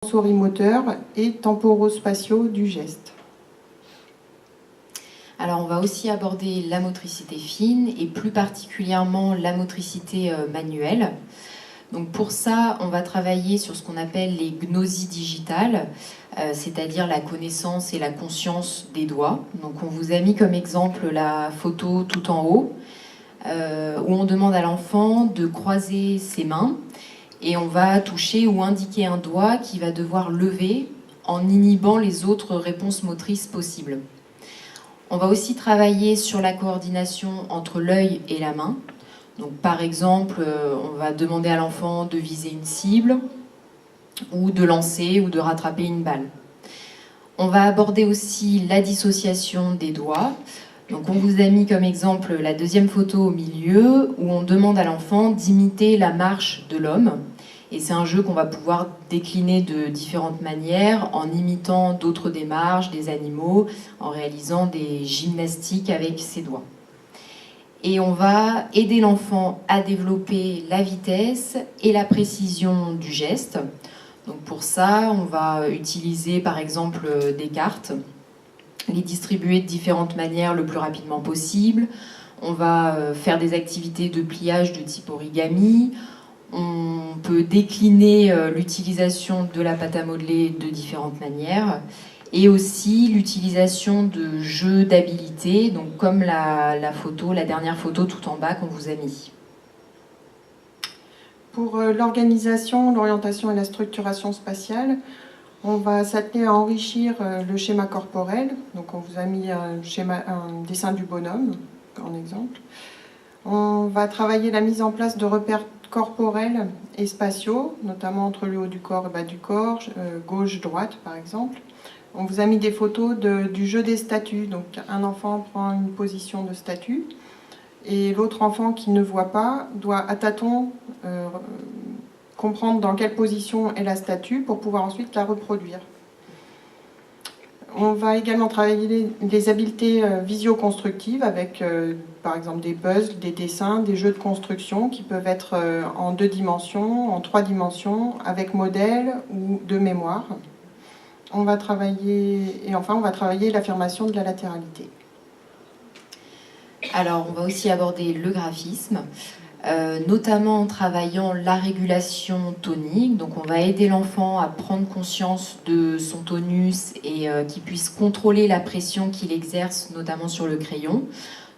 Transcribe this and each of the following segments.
sensorimoteur et temporospatiaux du geste. Alors on va aussi aborder la motricité fine et plus particulièrement la motricité manuelle. Donc pour ça, on va travailler sur ce qu'on appelle les gnosies digitales, c'est-à-dire la connaissance et la conscience des doigts. Donc on vous a mis comme exemple la photo tout en haut, où on demande à l'enfant de croiser ses mains et on va toucher ou indiquer un doigt qu'il va devoir lever en inhibant les autres réponses motrices possibles. On va aussi travailler sur la coordination entre l'œil et la main. Donc, par exemple, on va demander à l'enfant de viser une cible ou de lancer ou de rattraper une balle. On va aborder aussi la dissociation des doigts. Donc, on vous a mis comme exemple la deuxième photo au milieu où on demande à l'enfant d'imiter la marche de l'homme. Et c'est un jeu qu'on va pouvoir décliner de différentes manières en imitant d'autres démarches, des animaux, en réalisant des gymnastiques avec ses doigts. Et on va aider l'enfant à développer la vitesse et la précision du geste. Donc pour ça, on va utiliser par exemple des cartes, les distribuer de différentes manières le plus rapidement possible. On va faire des activités de pliage de type origami. On peut décliner l'utilisation de la pâte à modeler de différentes manières et aussi l'utilisation de jeux d'habilité, donc comme la dernière photo tout en bas qu'on vous a mis. Pour l'organisation, l'orientation et la structuration spatiale, on va s'atteler à enrichir le schéma corporel. Donc on vous a mis un dessin du bonhomme en exemple. On va travailler la mise en place de repères corporels et spatiaux, notamment entre le haut du corps et le bas du corps, gauche-droite par exemple. On vous a mis des photos du jeu des statues. Donc un enfant prend une position de statue et l'autre enfant qui ne voit pas doit à tâtons comprendre dans quelle position est la statue pour pouvoir ensuite la reproduire. On va également travailler les habiletés visio-constructives avec par exemple des puzzles, des dessins, des jeux de construction qui peuvent être en 2 dimensions, en 3 dimensions, avec modèle ou de mémoire. On va travailler l'affirmation de la latéralité. Alors, on va aussi aborder le graphisme, notamment en travaillant la régulation tonique. Donc, on va aider l'enfant à prendre conscience de son tonus et qu'il puisse contrôler la pression qu'il exerce, notamment sur le crayon.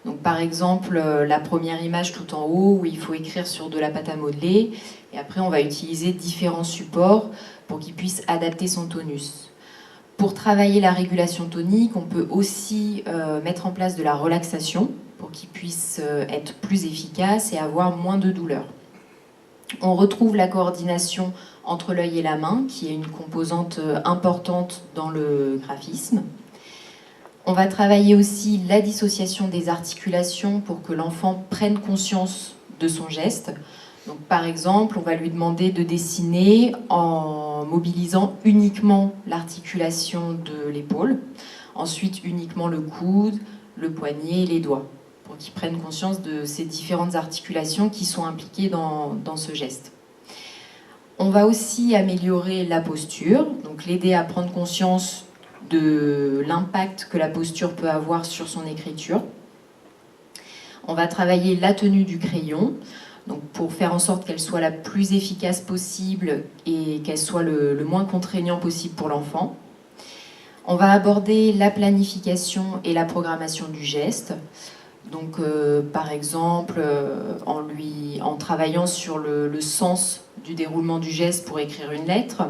Donc, par exemple, la première image tout en haut où il faut écrire sur de la pâte à modeler. Et après, on va utiliser différents supports pour qu'il puisse adapter son tonus. Pour travailler la régulation tonique, on peut aussi mettre en place de la relaxation pour qu'il puisse être plus efficace et avoir moins de douleur. On retrouve la coordination entre l'œil et la main, qui est une composante importante dans le graphisme. On va travailler aussi la dissociation des articulations pour que l'enfant prenne conscience de son geste. Donc, par exemple, on va lui demander de dessiner en mobilisant uniquement l'articulation de l'épaule, ensuite uniquement le coude, le poignet et les doigts, pour qu'il prenne conscience de ces différentes articulations qui sont impliquées dans ce geste. On va aussi améliorer la posture, donc l'aider à prendre conscience de l'impact que la posture peut avoir sur son écriture. On va travailler la tenue du crayon, donc pour faire en sorte qu'elle soit la plus efficace possible et qu'elle soit le moins contraignant possible pour l'enfant. On va aborder la planification et la programmation du geste. Donc, par exemple, en travaillant sur le sens du déroulement du geste pour écrire une lettre,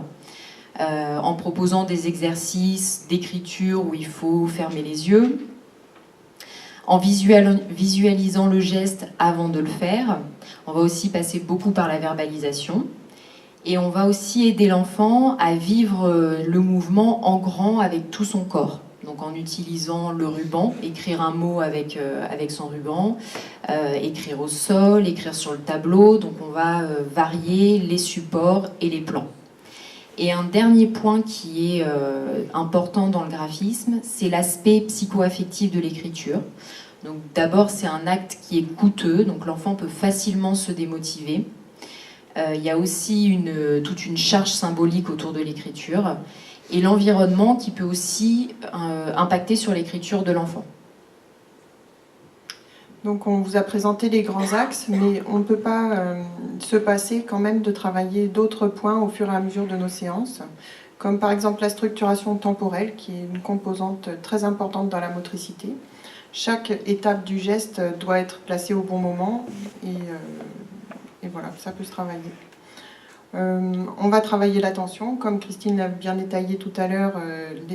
en proposant des exercices d'écriture où il faut fermer les yeux, en visualisant le geste avant de le faire. On va aussi passer beaucoup par la verbalisation. Et on va aussi aider l'enfant à vivre le mouvement en grand avec tout son corps. Donc en utilisant le ruban, écrire un mot avec son ruban, écrire au sol, écrire sur le tableau. Donc on va varier les supports et les plans. Et un dernier point qui est important dans le graphisme, c'est l'aspect psycho-affectif de l'écriture. Donc d'abord, c'est un acte qui est coûteux, donc l'enfant peut facilement se démotiver. Il y a aussi toute une charge symbolique autour de l'écriture et l'environnement qui peut aussi impacter sur l'écriture de l'enfant. Donc on vous a présenté les grands axes, mais on ne peut pas se passer quand même de travailler d'autres points au fur et à mesure de nos séances, comme par exemple la structuration temporelle, qui est une composante très importante dans la motricité. Chaque étape du geste doit être placée au bon moment, et voilà, ça peut se travailler. On va travailler l'attention, comme Christine l'a bien détaillé tout à l'heure,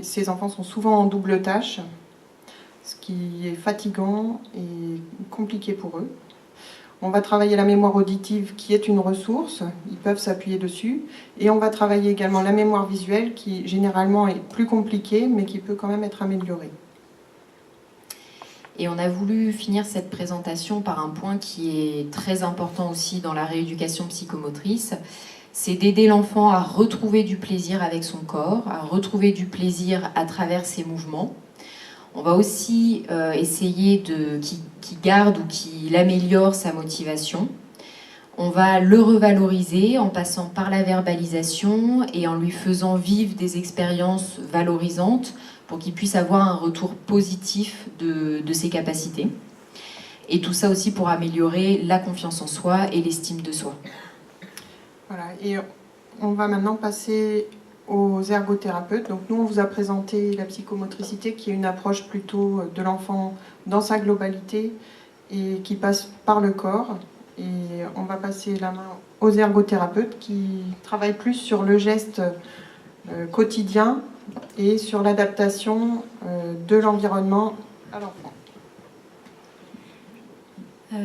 ces enfants sont souvent en double tâche, ce qui est fatigant et compliqué pour eux. On va travailler la mémoire auditive qui est une ressource, ils peuvent s'appuyer dessus. Et on va travailler également la mémoire visuelle qui généralement est plus compliquée mais qui peut quand même être améliorée. Et on a voulu finir cette présentation par un point qui est très important aussi dans la rééducation psychomotrice, c'est d'aider l'enfant à retrouver du plaisir avec son corps, à retrouver du plaisir à travers ses mouvements. On va aussi essayer qu'il garde ou qu'il améliore sa motivation. On va le revaloriser en passant par la verbalisation et en lui faisant vivre des expériences valorisantes pour qu'il puisse avoir un retour positif de ses capacités. Et tout ça aussi pour améliorer la confiance en soi et l'estime de soi. Voilà, et on va maintenant passer aux ergothérapeutes. Donc nous, on vous a présenté la psychomotricité qui est une approche plutôt de l'enfant dans sa globalité et qui passe par le corps. Et on va passer la main aux ergothérapeutes qui travaillent plus sur le geste quotidien et sur l'adaptation de l'environnement à l'enfant.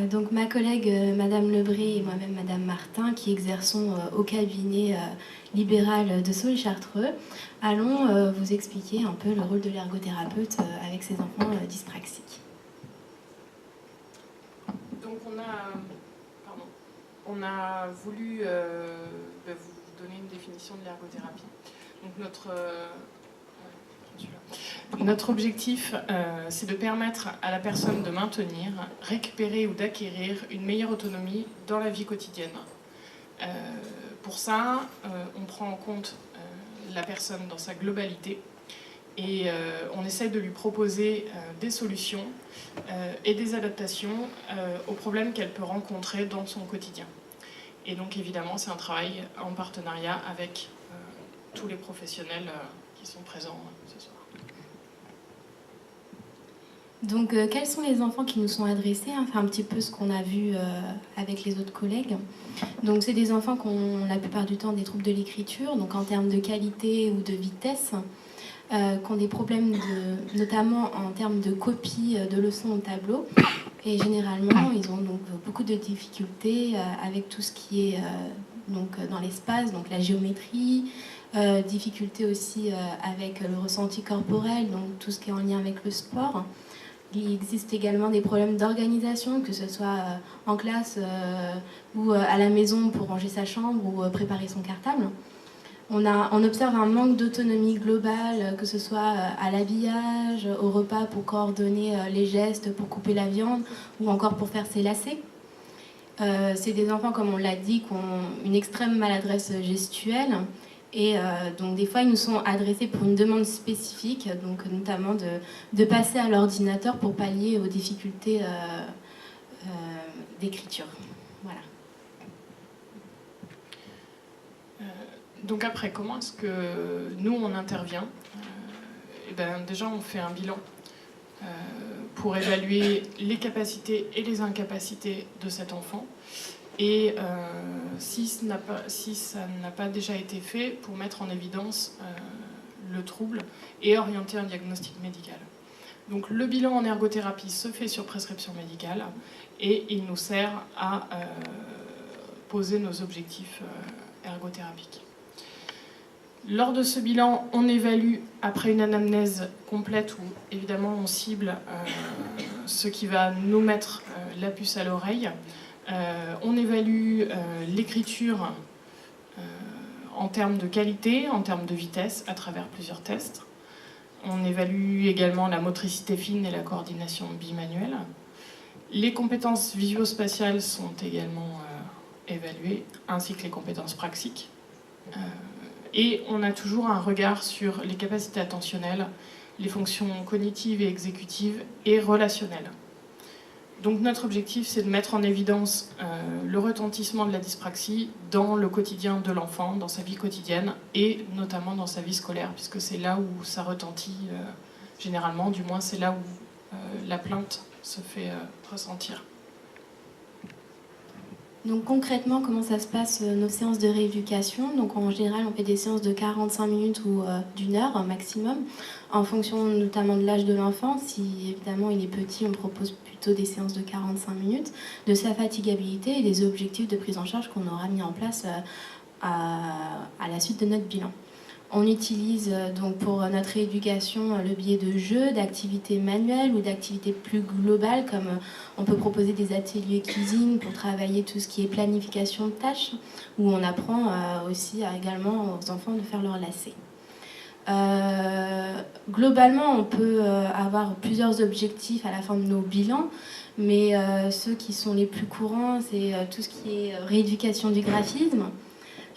Donc ma collègue Madame Lebré et moi-même Madame Martin, qui exerçons au cabinet libéral de Saulx-Chartreux, allons vous expliquer un peu le rôle de l'ergothérapeute avec ces enfants dyspraxiques. Donc on a voulu vous donner une définition de l'ergothérapie. Donc notre objectif, c'est de permettre à la personne de maintenir, récupérer ou d'acquérir une meilleure autonomie dans la vie quotidienne. Pour ça, on prend en compte la personne dans sa globalité et on essaie de lui proposer des solutions et des adaptations aux problèmes qu'elle peut rencontrer dans son quotidien. Et donc évidemment, c'est un travail en partenariat avec tous les professionnels qui sont présents ce soir. Donc, quels sont les enfants qui nous sont adressés, enfin un petit peu ce qu'on a vu avec les autres collègues. Donc, c'est des enfants qui ont la plupart du temps des troubles de l'écriture, donc en termes de qualité ou de vitesse, qui ont des problèmes, notamment en termes de copie de leçons au tableau. Et généralement, ils ont donc beaucoup de difficultés avec tout ce qui est donc, dans l'espace, donc la géométrie, difficultés aussi avec le ressenti corporel, donc tout ce qui est en lien avec le sport. Il existe également des problèmes d'organisation, que ce soit en classe ou à la maison pour ranger sa chambre ou préparer son cartable. On observe un manque d'autonomie globale, que ce soit à l'habillage, au repas pour coordonner les gestes, pour couper la viande ou encore pour faire ses lacets. C'est des enfants, comme on l'a dit, qui ont une extrême maladresse gestuelle. Et donc des fois, ils nous sont adressés pour une demande spécifique, donc notamment de passer à l'ordinateur pour pallier aux difficultés d'écriture. Voilà. Donc après, comment est-ce que nous, on intervient ? Déjà, on fait un bilan pour évaluer les capacités et les incapacités de cet enfant. Et si ça n'a pas déjà été fait, pour mettre en évidence le trouble et orienter un diagnostic médical. Donc le bilan en ergothérapie se fait sur prescription médicale et il nous sert à poser nos objectifs ergothérapiques. Lors de ce bilan, on évalue, après une anamnèse complète où évidemment on cible ce qui va nous mettre la puce à l'oreille, on évalue l'écriture en termes de qualité, en termes de vitesse, à travers plusieurs tests. On évalue également la motricité fine et la coordination bimanuelle. Les compétences visuospatiales sont également évaluées, ainsi que les compétences praxiques. Et on a toujours un regard sur les capacités attentionnelles, les fonctions cognitives et exécutives et relationnelles. Donc notre objectif, c'est de mettre en évidence le retentissement de la dyspraxie dans le quotidien de l'enfant, dans sa vie quotidienne et notamment dans sa vie scolaire, puisque c'est là où ça retentit généralement, du moins c'est là où la plainte se fait ressentir. Donc concrètement, comment ça se passe nos séances de rééducation? Donc en général, on fait des séances de 45 minutes ou d'1 heure maximum, en fonction notamment de l'âge de l'enfant. Si évidemment il est petit, on propose plutôt des séances de 45 minutes, de sa fatigabilité et des objectifs de prise en charge qu'on aura mis en place à la suite de notre bilan. On utilise donc pour notre rééducation le biais de jeux, d'activités manuelles ou d'activités plus globales, comme on peut proposer des ateliers cuisine pour travailler tout ce qui est planification de tâches, où on apprend aussi également aux enfants de faire leur lacet. Globalement, on peut avoir plusieurs objectifs à la fin de nos bilans, mais ceux qui sont les plus courants, c'est tout ce qui est rééducation du graphisme,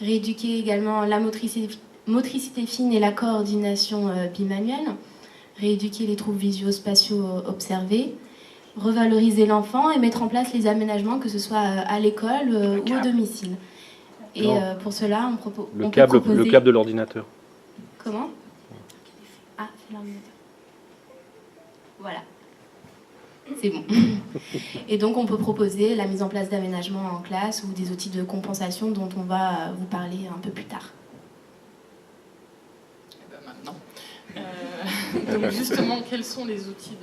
rééduquer également la motricité fine et la coordination bimanuelle, rééduquer les troubles visuo-spatiaux observés, revaloriser l'enfant et mettre en place les aménagements, que ce soit à l'école ou au domicile. Et pour cela, on propose... Le câble de l'ordinateur. Comment? Ah, c'est l'ordinateur. Voilà. C'est bon. Et donc, on peut proposer la mise en place d'aménagements en classe ou des outils de compensation dont on va vous parler un peu plus tard. Donc justement, quels sont les outils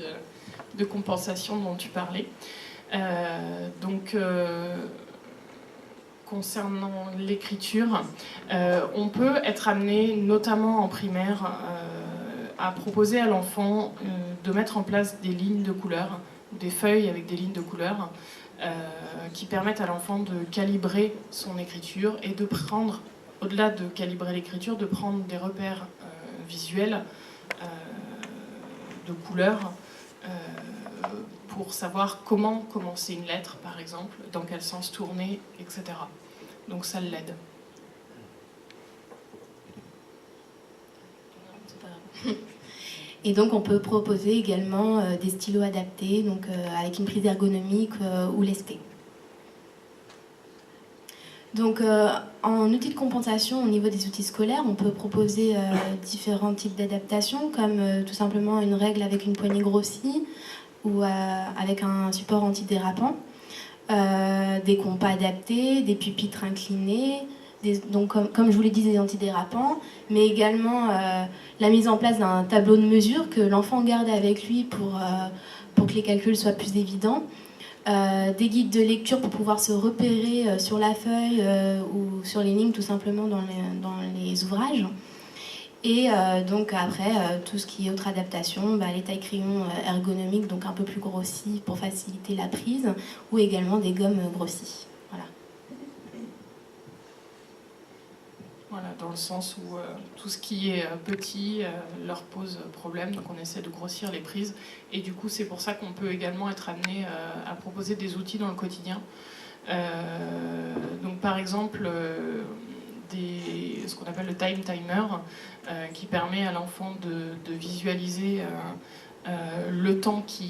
de compensation dont tu parlais? Concernant l'écriture, on peut être amené, notamment en primaire, à proposer à l'enfant de mettre en place des lignes de couleurs, des feuilles avec des lignes de couleurs, qui permettent à l'enfant de calibrer son écriture et de prendre, au-delà de calibrer l'écriture, de prendre des repères visuels de couleurs pour savoir comment commencer une lettre, par exemple, dans quel sens tourner, etc. Donc ça l'aide. Et donc on peut proposer également des stylos adaptés, donc avec une prise ergonomique ou lestée. Donc, en outils de compensation au niveau des outils scolaires, on peut proposer différents types d'adaptations, comme tout simplement une règle avec une poignée grossie ou avec un support antidérapant, des compas adaptés, des pupitres inclinés, donc comme je vous l'ai dit, des antidérapants, mais également la mise en place d'un tableau de mesure que l'enfant garde avec lui pour que les calculs soient plus évidents. Des guides de lecture pour pouvoir se repérer sur la feuille ou sur les lignes tout simplement dans les ouvrages. Et donc après, tout ce qui est autre adaptation, les tailles-crayons ergonomiques, donc un peu plus grossis pour faciliter la prise, ou également des gommes grossies. Voilà. Voilà, dans le sens où tout ce qui est petit leur pose problème, donc on essaie de grossir les prises. Et du coup, c'est pour ça qu'on peut également être amené à proposer des outils dans le quotidien. Donc par exemple, ce qu'on appelle le time timer, qui permet à l'enfant de visualiser le temps qui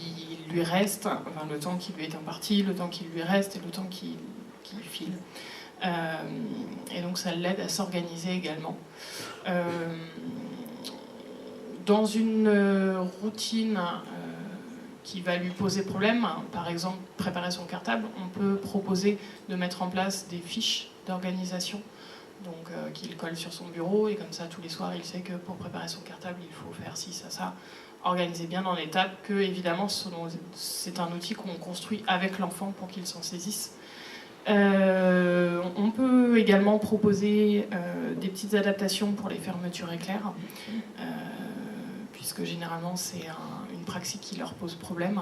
lui reste, enfin le temps qui lui est imparti, le temps qui lui reste et le temps qui file. Et donc ça l'aide à s'organiser également. Dans une routine qui va lui poser problème, par exemple préparer son cartable, on peut proposer de mettre en place des fiches d'organisation, donc qu'il colle sur son bureau, et comme ça tous les soirs il sait que pour préparer son cartable il faut faire ci, ça, organiser bien dans l'étape, que évidemment c'est un outil qu'on construit avec l'enfant pour qu'il s'en saisisse. On peut également proposer des petites adaptations pour les fermetures éclairs, puisque généralement c'est une praxis qui leur pose problème.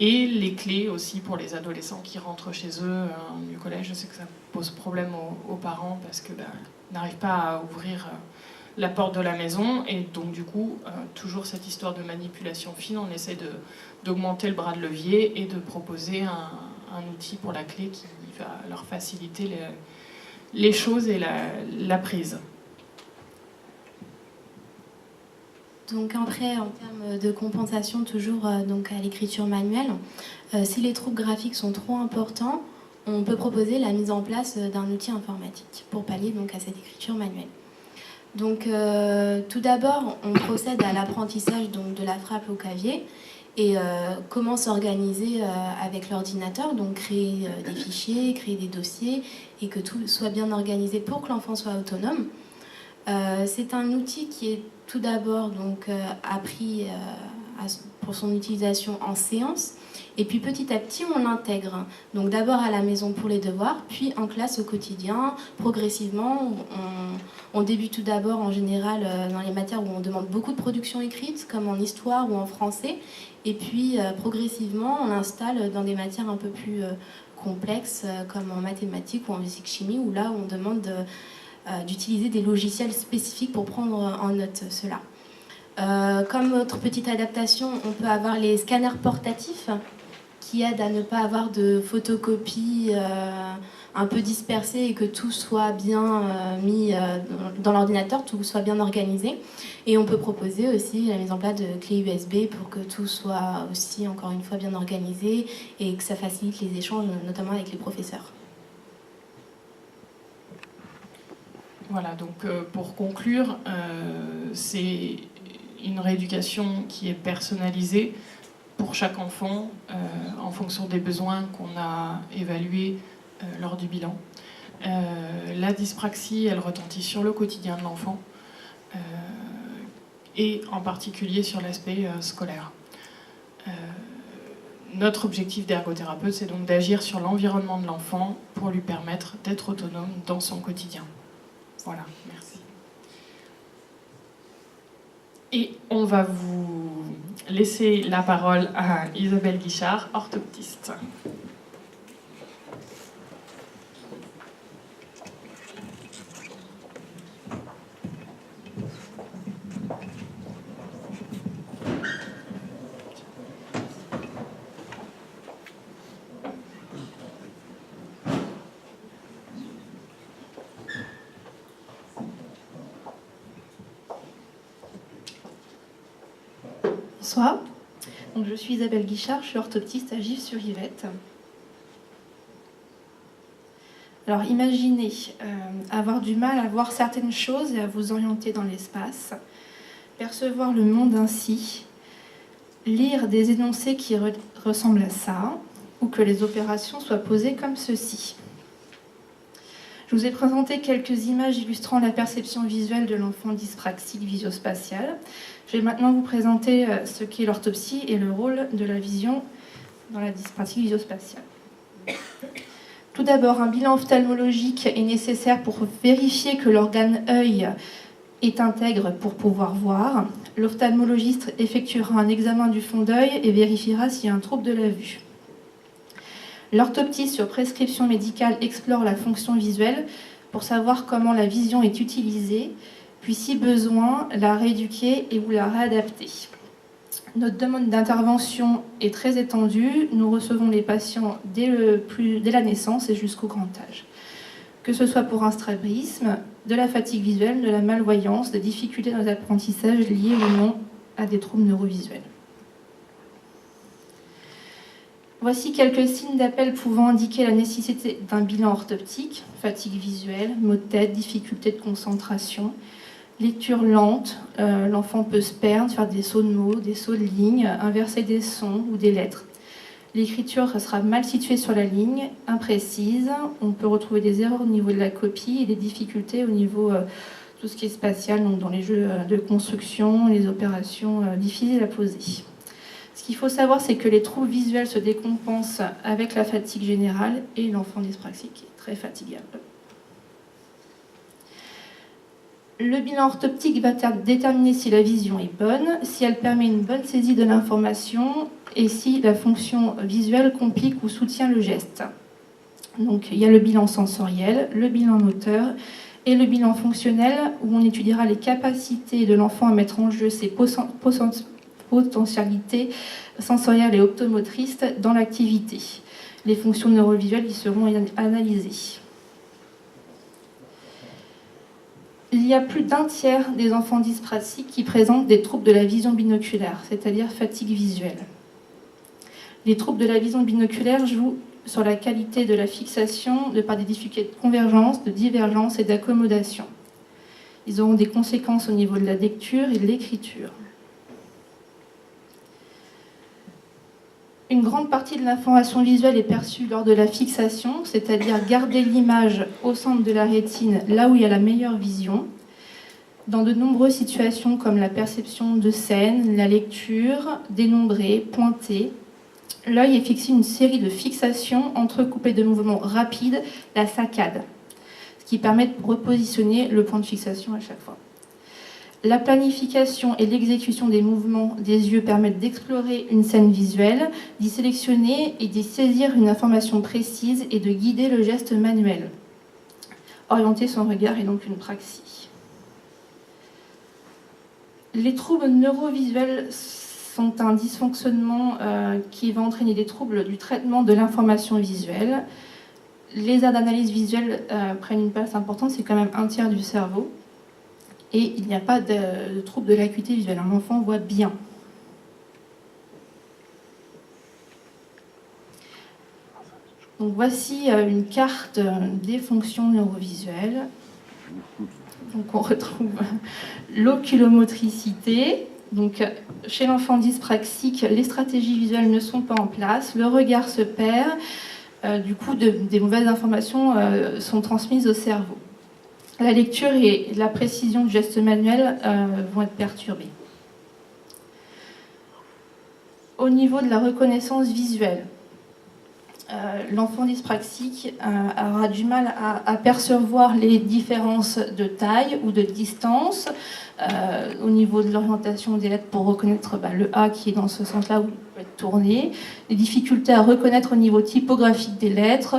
Et les clés aussi pour les adolescents qui rentrent chez eux du collège. Je sais que ça pose problème aux parents parce qu'ils n'arrivent pas à ouvrir la porte de la maison. Et donc du coup, toujours cette histoire de manipulation fine, on essaie d'augmenter le bras de levier et de proposer un outil pour la clé qui va leur faciliter les choses et la prise. Donc après, en termes de compensation, toujours donc à l'écriture manuelle, si les troubles graphiques sont trop importants, on peut proposer la mise en place d'un outil informatique pour pallier donc à cette écriture manuelle. Donc tout d'abord, on procède à l'apprentissage donc de la frappe au clavier et comment s'organiser avec l'ordinateur, donc créer des fichiers, créer des dossiers et que tout soit bien organisé pour que l'enfant soit autonome. C'est un outil qui est tout d'abord donc appris pour son utilisation en séance et puis petit à petit on l'intègre. Donc d'abord à la maison pour les devoirs, puis en classe au quotidien. Progressivement, on débute tout d'abord en général dans les matières où on demande beaucoup de production écrite, comme en histoire ou en français, et puis progressivement on l'installe dans des matières un peu plus complexes comme en mathématiques ou en physique-chimie, où là on demande d'utiliser des logiciels spécifiques pour prendre en note cela. Comme autre petite adaptation, on peut avoir les scanners portatifs qui aident à ne pas avoir de photocopies un peu dispersées et que tout soit bien mis dans l'ordinateur, tout soit bien organisé. Et on peut proposer aussi la mise en place de clés USB pour que tout soit aussi, encore une fois, bien organisé et que ça facilite les échanges, notamment avec les professeurs. Voilà, donc pour conclure, c'est une rééducation qui est personnalisée pour chaque enfant en fonction des besoins qu'on a évalués lors du bilan. La dyspraxie, elle retentit sur le quotidien de l'enfant et en particulier sur l'aspect scolaire. Notre objectif d'ergothérapeute, c'est donc d'agir sur l'environnement de l'enfant pour lui permettre d'être autonome dans son quotidien. Voilà, merci. Et on va vous laisser la parole à Isabelle Guichard, orthoptiste. Bonsoir, donc, je suis Isabelle Guichard, je suis orthoptiste à Gif-sur-Yvette. Alors imaginez avoir du mal à voir certaines choses et à vous orienter dans l'espace, percevoir le monde ainsi, lire des énoncés qui ressemblent à ça, ou que les opérations soient posées comme ceci. Je vous ai présenté quelques images illustrant la perception visuelle de l'enfant dyspraxique visio-spatial. Je vais maintenant vous présenter ce qu'est l'orthopsie et le rôle de la vision dans la dyspraxie visio-spatiale. Tout d'abord, un bilan ophtalmologique est nécessaire pour vérifier que l'organe œil est intègre pour pouvoir voir. L'ophtalmologiste effectuera un examen du fond d'œil et vérifiera s'il y a un trouble de la vue. L'orthoptiste sur prescription médicale explore la fonction visuelle pour savoir comment la vision est utilisée, puis si besoin, la rééduquer et ou la réadapter. Notre demande d'intervention est très étendue. Nous recevons les patients dès la naissance et jusqu'au grand âge. Que ce soit pour un strabisme, de la fatigue visuelle, de la malvoyance, des difficultés dans l'apprentissage liées ou non à des troubles neurovisuels. Voici quelques signes d'appel pouvant indiquer la nécessité d'un bilan orthoptique: fatigue visuelle, maux de tête, difficulté de concentration, lecture lente, l'enfant peut se perdre, faire des sauts de mots, des sauts de lignes, inverser des sons ou des lettres. L'écriture sera mal située sur la ligne, imprécise, on peut retrouver des erreurs au niveau de la copie et des difficultés au niveau de tout ce qui est spatial, donc dans les jeux de construction, les opérations difficiles à poser. Ce qu'il faut savoir, c'est que les troubles visuels se décompensent avec la fatigue générale et l'enfant dyspraxique est très fatigable. Le bilan orthoptique va déterminer si la vision est bonne, si elle permet une bonne saisie de l'information et si la fonction visuelle complique ou soutient le geste. Donc il y a le bilan sensoriel, le bilan moteur et le bilan fonctionnel où on étudiera les capacités de l'enfant à mettre en jeu ses potentialités sensorielles et optomotrices dans l'activité. Les fonctions neurovisuelles y seront analysées. Il y a plus d'un tiers des enfants dyspraxiques qui présentent des troubles de la vision binoculaire, c'est-à-dire fatigue visuelle. Les troubles de la vision binoculaire jouent sur la qualité de la fixation de par des difficultés de convergence, de divergence et d'accommodation. Ils auront des conséquences au niveau de la lecture et de l'écriture. Une grande partie de l'information visuelle est perçue lors de la fixation, c'est-à-dire garder l'image au centre de la rétine, là où il y a la meilleure vision. Dans de nombreuses situations comme la perception de scènes, la lecture, dénombrée, pointée, l'œil est fixé une série de fixations entrecoupées de mouvements rapides, la saccade, ce qui permet de repositionner le point de fixation à chaque fois. La planification et l'exécution des mouvements des yeux permettent d'explorer une scène visuelle, d'y sélectionner et d'y saisir une information précise et de guider le geste manuel. Orienter son regard est donc une praxie. Les troubles neurovisuels sont un dysfonctionnement qui va entraîner des troubles du traitement de l'information visuelle. Les aides d'analyse visuelle prennent une place importante, c'est quand même un tiers du cerveau. Et il n'y a pas de trouble de l'acuité visuelle. Un enfant voit bien. Donc voici une carte des fonctions neurovisuelles. Donc on retrouve l'oculomotricité. Donc chez l'enfant dyspraxique, les stratégies visuelles ne sont pas en place. Le regard se perd. Du coup, des mauvaises informations sont transmises au cerveau. La lecture et la précision du geste manuel vont être perturbées. Au niveau de la reconnaissance visuelle, l'enfant dyspraxique aura du mal à percevoir les différences de taille ou de distance au niveau de l'orientation des lettres pour reconnaître le A qui est dans ce sens-là où il peut être tourné, les difficultés à reconnaître au niveau typographique des lettres,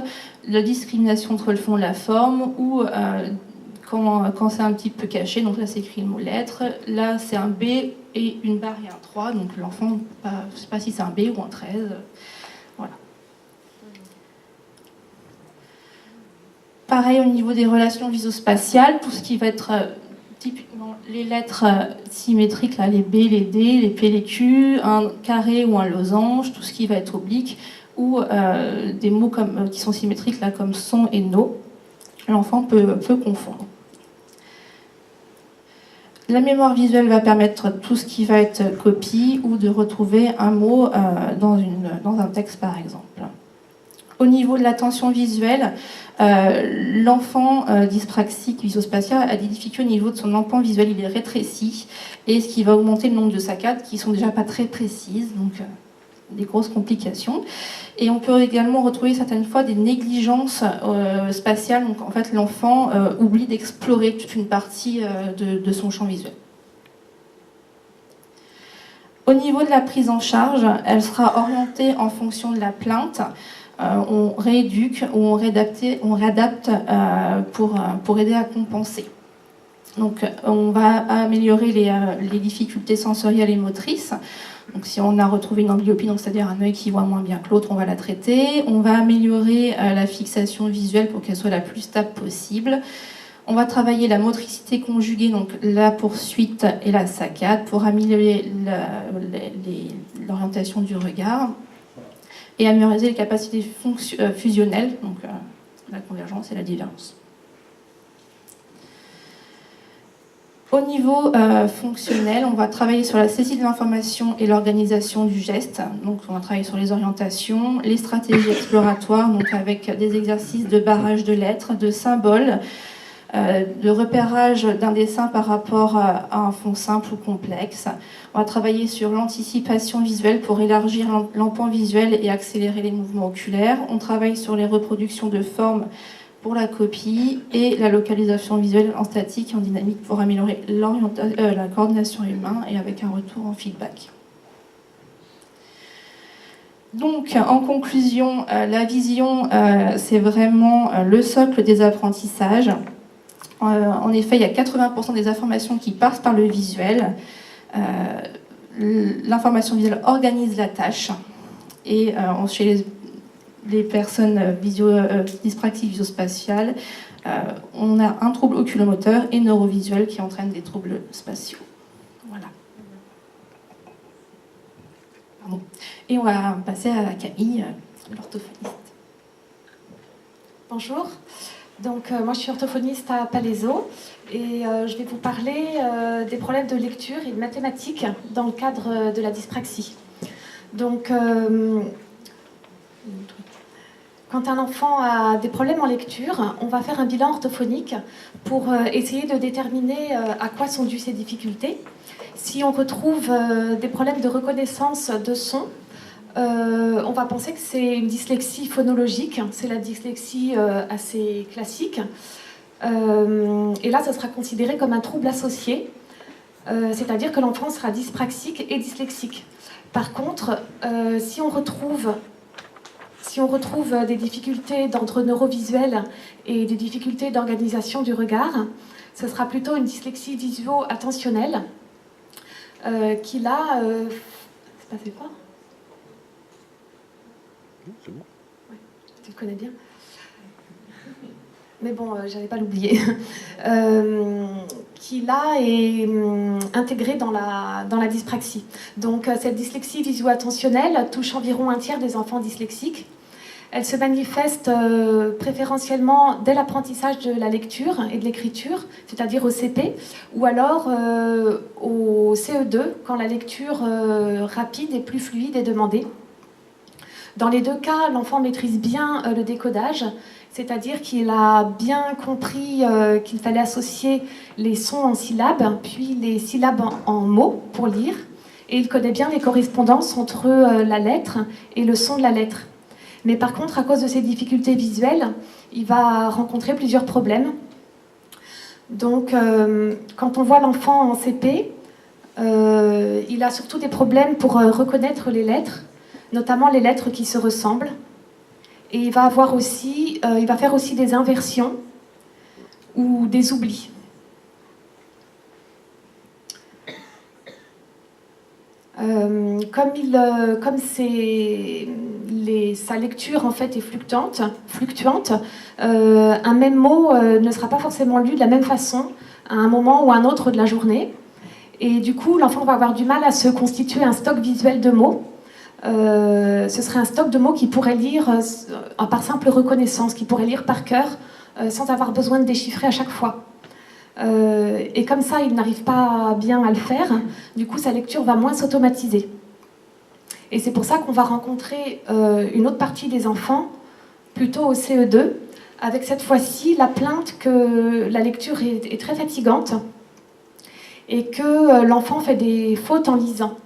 la discrimination entre le fond et la forme ou quand c'est un petit peu caché, donc là c'est écrit le mot lettre, là c'est un B et une barre et un 3, donc l'enfant ne sait pas si c'est un B ou un 13. Voilà. Pareil au niveau des relations visospatiales, tout ce qui va être typiquement les lettres symétriques, là, les B, les D, les P, les Q, un carré ou un losange, tout ce qui va être oblique, ou des mots qui sont symétriques là, comme son et no, l'enfant peut confondre. La mémoire visuelle va permettre tout ce qui va être copie ou de retrouver un mot dans un texte par exemple. Au niveau de l'attention visuelle, l'enfant dyspraxique visospatial a des difficultés au niveau de son empan visuel, il est rétréci, et ce qui va augmenter le nombre de saccades qui sont déjà pas très précises, donc des grosses complications. Et on peut également retrouver certaines fois des négligences spatiales, donc en fait l'enfant oublie d'explorer toute une partie de son champ visuel. Au niveau de la prise en charge, elle sera orientée en fonction de la plainte. On rééduque ou on réadapte pour aider à compenser. Donc on va améliorer les difficultés sensorielles et motrices. Donc si on a retrouvé une amblyopie, donc c'est-à-dire un œil qui voit moins bien que l'autre, on va la traiter. On va améliorer la fixation visuelle pour qu'elle soit la plus stable possible. On va travailler la motricité conjuguée, donc la poursuite et la saccade, pour améliorer l'orientation du regard et améliorer les capacités fusionnelles, donc la convergence et la divergence. Au niveau fonctionnel, on va travailler sur la saisie de l'information et l'organisation du geste. Donc, on va travailler sur les orientations, les stratégies exploratoires, donc avec des exercices de barrage de lettres, de symboles, de repérage d'un dessin par rapport à un fond simple ou complexe. On va travailler sur l'anticipation visuelle pour élargir l'empan visuel et accélérer les mouvements oculaires. On travaille sur les reproductions de formes pour la copie et la localisation visuelle en statique et en dynamique pour améliorer la coordination humaine et avec un retour en feedback. Donc, en conclusion, la vision, c'est vraiment le socle des apprentissages. En effet, il y a 80% des informations qui passent par le visuel. L'information visuelle organise la tâche et les personnes dyspraxiques visio-spatiales, on a un trouble oculomoteur et neurovisuel qui entraîne des troubles spatiaux. Voilà. Pardon. Et on va passer à Camille, l'orthophoniste. Bonjour, donc moi je suis orthophoniste à Palaiseau et je vais vous parler des problèmes de lecture et de mathématiques dans le cadre de la dyspraxie. Donc quand un enfant a des problèmes en lecture, on va faire un bilan orthophonique pour essayer de déterminer à quoi sont dues ces difficultés. Si on retrouve des problèmes de reconnaissance de son, on va penser que c'est une dyslexie phonologique, c'est la dyslexie assez classique. Et là, ça sera considéré comme un trouble associé, c'est-à-dire que l'enfant sera dyspraxique et dyslexique. Par contre, si on retrouve des difficultés d'ordre neurovisuel et des difficultés d'organisation du regard, ce sera plutôt une dyslexie visuo-attentionnelle qui là... c'est passé fort ? C'est bon. Ouais, tu le connais bien. Mais bon, j'allais pas l'oublier. Qui là est intégrée dans la dyspraxie. Donc cette dyslexie visuo-attentionnelle touche environ un tiers des enfants dyslexiques. Elle se manifeste préférentiellement dès l'apprentissage de la lecture et de l'écriture, c'est-à-dire au CP, ou alors au CE2, quand la lecture rapide et plus fluide est demandée. Dans les deux cas, l'enfant maîtrise bien le décodage, c'est-à-dire qu'il a bien compris qu'il fallait associer les sons en syllabes, puis les syllabes en mots pour lire, et il connaît bien les correspondances entre la lettre et le son de la lettre. Mais par contre, à cause de ses difficultés visuelles, il va rencontrer plusieurs problèmes. Donc, quand on voit l'enfant en CP, il a surtout des problèmes pour reconnaître les lettres, notamment les lettres qui se ressemblent. Et il va faire aussi des inversions ou des oublis. Comme sa lecture en fait est fluctuante, un même mot ne sera pas forcément lu de la même façon à un moment ou à un autre de la journée. Et du coup, l'enfant va avoir du mal à se constituer un stock visuel de mots. Ce serait un stock de mots qu'il pourrait lire par simple reconnaissance, qu'il pourrait lire par cœur sans avoir besoin de déchiffrer à chaque fois. Et comme ça, il n'arrive pas bien à le faire, du coup sa lecture va moins s'automatiser. Et c'est pour ça qu'on va rencontrer une autre partie des enfants, plutôt au CE2, avec cette fois-ci la plainte que la lecture est très fatigante et que l'enfant fait des fautes en lisant.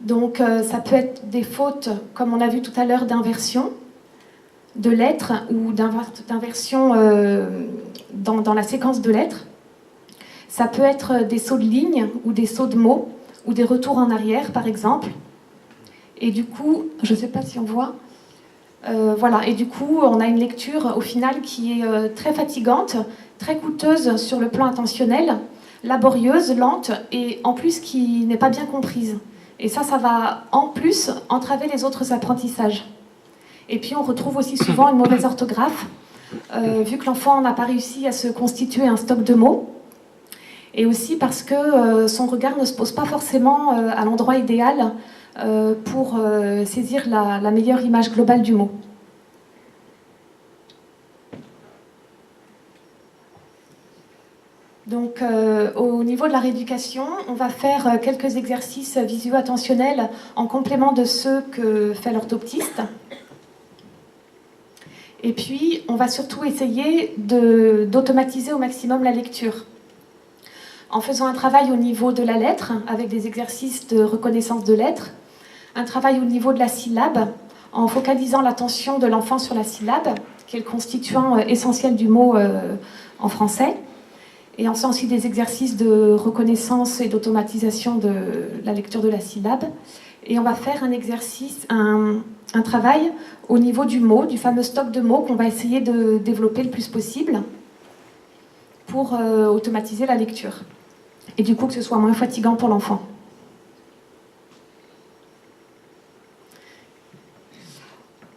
Donc ça peut être des fautes, comme on a vu tout à l'heure, d'inversion de lettres ou d'inversion dans la séquence de lettres. Ça peut être des sauts de lignes ou des sauts de mots ou des retours en arrière, par exemple. Et du coup, je ne sais pas si on voit... voilà, et du coup, on a une lecture au final qui est très fatigante, très coûteuse sur le plan attentionnel, laborieuse, lente et en plus qui n'est pas bien comprise. Et ça va en plus entraver les autres apprentissages. Et puis on retrouve aussi souvent une mauvaise orthographe, vu que l'enfant n'a pas réussi à se constituer un stock de mots. Et aussi parce que son regard ne se pose pas forcément à l'endroit idéal pour saisir la meilleure image globale du mot. Donc, au niveau de la rééducation, on va faire quelques exercices visuo-attentionnels en complément de ceux que fait l'orthoptiste. Et puis, on va surtout essayer d'automatiser au maximum la lecture. En faisant un travail au niveau de la lettre, avec des exercices de reconnaissance de lettres, un travail au niveau de la syllabe, en focalisant l'attention de l'enfant sur la syllabe, qui est le constituant essentiel du mot en français, et en faisant aussi des exercices de reconnaissance et d'automatisation de la lecture de la syllabe. Et on va faire un exercice, un travail au niveau du mot, du fameux stock de mots qu'on va essayer de développer le plus possible pour automatiser la lecture. Et du coup, que ce soit moins fatigant pour l'enfant.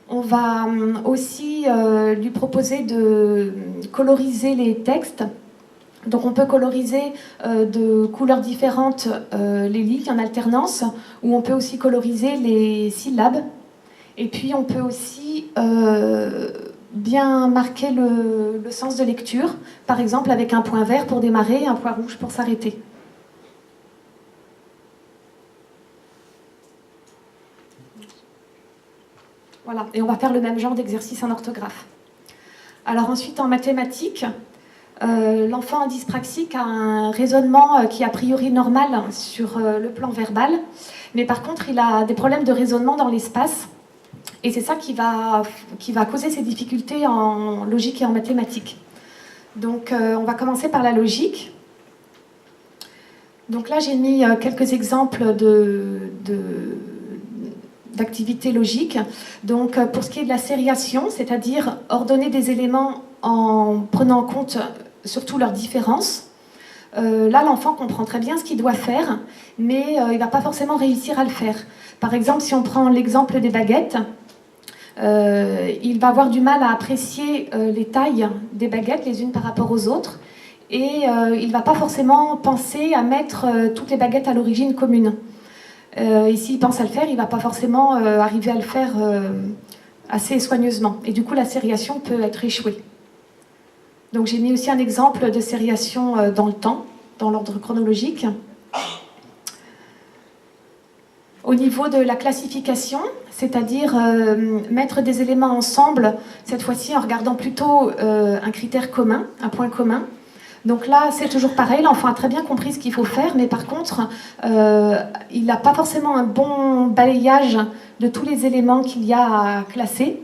On va aussi lui proposer de coloriser les textes. Donc on peut coloriser de couleurs différentes les lignes en alternance, ou on peut aussi coloriser les syllabes. Et puis on peut aussi bien marquer le sens de lecture, par exemple avec un point vert pour démarrer et un point rouge pour s'arrêter. Voilà, et on va faire le même genre d'exercice en orthographe. Alors ensuite, en mathématiques, l'enfant dyspraxique a un raisonnement qui est a priori normal sur le plan verbal, mais par contre, il a des problèmes de raisonnement dans l'espace, et c'est ça qui va causer ses difficultés en logique et en mathématiques. Donc, on va commencer par la logique. Donc là, j'ai mis quelques exemples d'activités logiques. Donc, pour ce qui est de la sériation, c'est-à-dire ordonner des éléments en prenant en compte surtout leurs différences, là, l'enfant comprend très bien ce qu'il doit faire, mais il ne va pas forcément réussir à le faire. Par exemple, si on prend l'exemple des baguettes, il va avoir du mal à apprécier les tailles des baguettes les unes par rapport aux autres, et il ne va pas forcément penser à mettre toutes les baguettes à l'origine commune. Et s'il pense à le faire, il ne va pas forcément arriver à le faire assez soigneusement. Et du coup, la sériation peut être échouée. Donc j'ai mis aussi un exemple de sériation dans le temps, dans l'ordre chronologique. Au niveau de la classification, c'est-à-dire mettre des éléments ensemble, cette fois-ci en regardant plutôt un critère commun, un point commun. Donc là, c'est toujours pareil, l'enfant a très bien compris ce qu'il faut faire, mais par contre, il n'a pas forcément un bon balayage de tous les éléments qu'il y a à classer.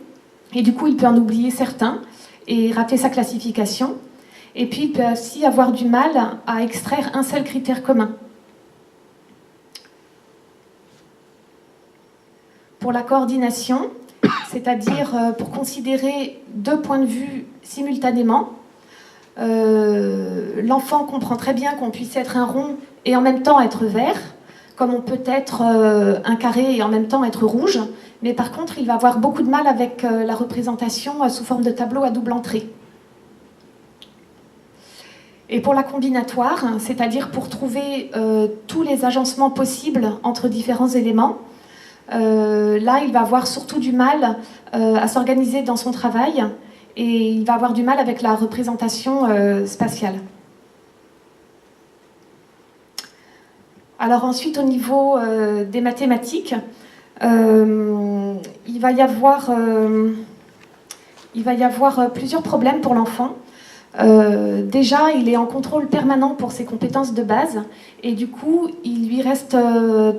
Et du coup, il peut en oublier certains et rater sa classification. Et puis, il peut aussi avoir du mal à extraire un seul critère commun. Pour la coordination, c'est-à-dire pour considérer deux points de vue simultanément, l'enfant comprend très bien qu'on puisse être un rond et en même temps être vert, comme on peut être un carré et en même temps être rouge, mais par contre il va avoir beaucoup de mal avec la représentation sous forme de tableau à double entrée. Et pour la combinatoire, c'est-à-dire pour trouver tous les agencements possibles entre différents éléments, là il va avoir surtout du mal à s'organiser dans son travail, et il va avoir du mal avec la représentation spatiale. Alors ensuite, au niveau des mathématiques, il va y avoir plusieurs problèmes pour l'enfant. Déjà, il est en contrôle permanent pour ses compétences de base, et du coup, il lui reste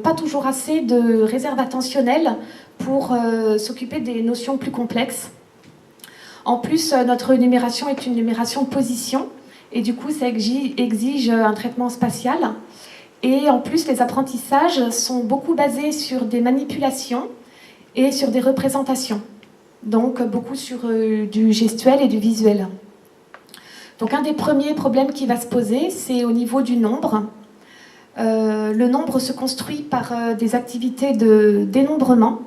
pas toujours assez de réserve attentionnelle pour s'occuper des notions plus complexes. En plus, notre numération est une numération de position, et du coup, ça exige un traitement spatial. Et en plus, les apprentissages sont beaucoup basés sur des manipulations et sur des représentations. Donc, beaucoup sur du gestuel et du visuel. Donc, un des premiers problèmes qui va se poser, c'est au niveau du nombre. Le nombre se construit par des activités de dénombrement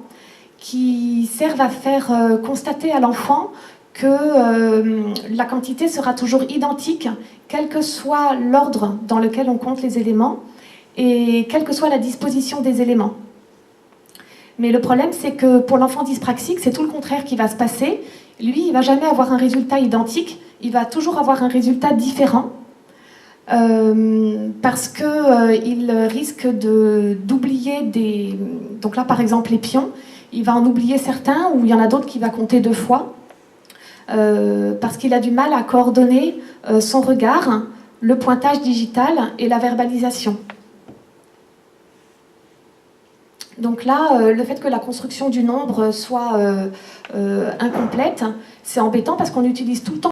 qui servent à faire constater à l'enfant que la quantité sera toujours identique, quel que soit l'ordre dans lequel on compte les éléments et quelle que soit la disposition des éléments. Mais le problème, c'est que pour l'enfant dyspraxique, c'est tout le contraire qui va se passer. Lui, il ne va jamais avoir un résultat identique, il va toujours avoir un résultat différent, parce qu'il risque d'oublier des... Donc là, par exemple, les pions, il va en oublier certains, ou il y en a d'autres qui va compter 2 fois, parce qu'il a du mal à coordonner son regard, le pointage digital et la verbalisation. Donc là, le fait que la construction du nombre soit incomplète, c'est embêtant parce qu'on utilise tout le temps